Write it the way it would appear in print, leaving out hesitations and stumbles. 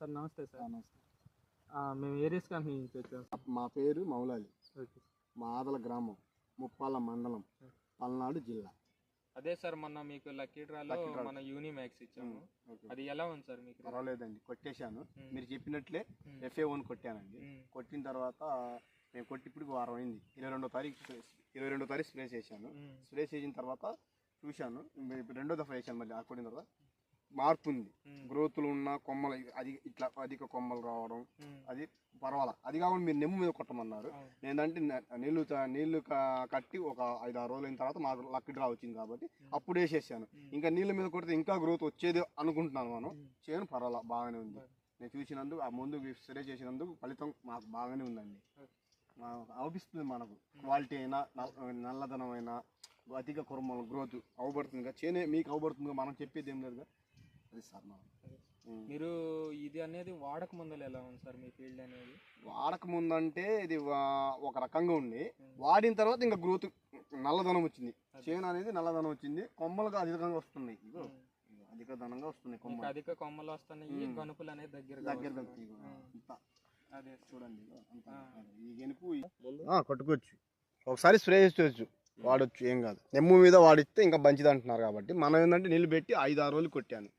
Sir నమస్తే sir. నమస్తే. మేము ఏరియస్ కంపెనీ నుంచి వచ్చాం. మా పేరు మౌలాలి. ఓకే. మా ఆదల గ్రామం, ముప్పాల మండలం, పల్నాడు జిల్లా. అదే సార్, మొన్న మీకు లక్కీ డ్రాలో మన యూనిమాక్స్ ఇచ్చాము. అది ఎలా ఉంది సార్ మీకు? పర్వాలేదండి, కొట్టేశాను. మీరు చెప్పినట్లే FA1 కొట్టానండి. కొట్టిన తర్వాత మేము కొట్టి ఇప్పుడు వారం అయింది. 22వ తారీఖు స్ప్రే చేశాను. స్ప్రే చేసిన తర్వాత చూశాను, రెండో దఫా వేసాను. మళ్ళీ కొట్టిన తర్వాత మార్పు ఉంది. గ్రోత్లు ఉన్న కొమ్మలు అది ఇట్లా అధిక కొమ్మలు రావడం, అది పర్వాలా. అది కాకుండా మీరు నెమ్ము మీద కొట్టమన్నారు. ఏంటంటే నీళ్లు కట్టి ఒక 5-6 రోజులు అయిన తర్వాత మాకు లక్కీ డ్రా వచ్చింది కాబట్టి అప్పుడు వేసేసాను. ఇంకా నీళ్ళ మీద కొడితే ఇంకా గ్రోత్ వచ్చేది అనుకుంటున్నాను. మనం చేయను పర్వాలా, బాగానే ఉంది. నేను చూసినందుకు ఆ ముందు స్ప్రే చేసినందుకు ఫలితం మాకు బాగానే ఉందండి. అవుపిస్తుంది, మనకు క్వాలిటీ అయినా నల్లదనం అయినా అధిక కుర్మలు గ్రోత్ అవబడుతుంది. చేనే మీకు అవబడుతుంది, మనం చెప్పేది ఏం లేదు. అది సార్ మీరు ఇది అనేది వాడక ముందు ఎలా ఉంది సార్ మీ ఫీల్డ్ అనేది? వాడక ముందు అంటే ఇది ఒక రకంగా ఉండి, వాడిన తర్వాత ఇంకా గ్రోత్ నల్లదనం వచ్చింది. చేను అనేది నల్లదనం వచ్చింది, కొమ్మలుగా అధికంగా వస్తున్నాయి. అధిక ధనంగా వస్తున్నాయి, అధిక కొమ్మలు వస్తున్నాయి, గనుపులు అనేది దగ్గర అదే చూడండి. ఈ గెనుపు కొట్టుకోవచ్చు, ఒకసారి స్ప్రే చేసుకోవచ్చు, వాడచ్చు, ఏం కాదు. నెమ్ము మీద వాడిస్తే ఇంకా మంచిది అంటున్నారు కాబట్టి మనం ఏంటంటే నీళ్ళు పెట్టి 5-6 రోజులు కొట్టాను.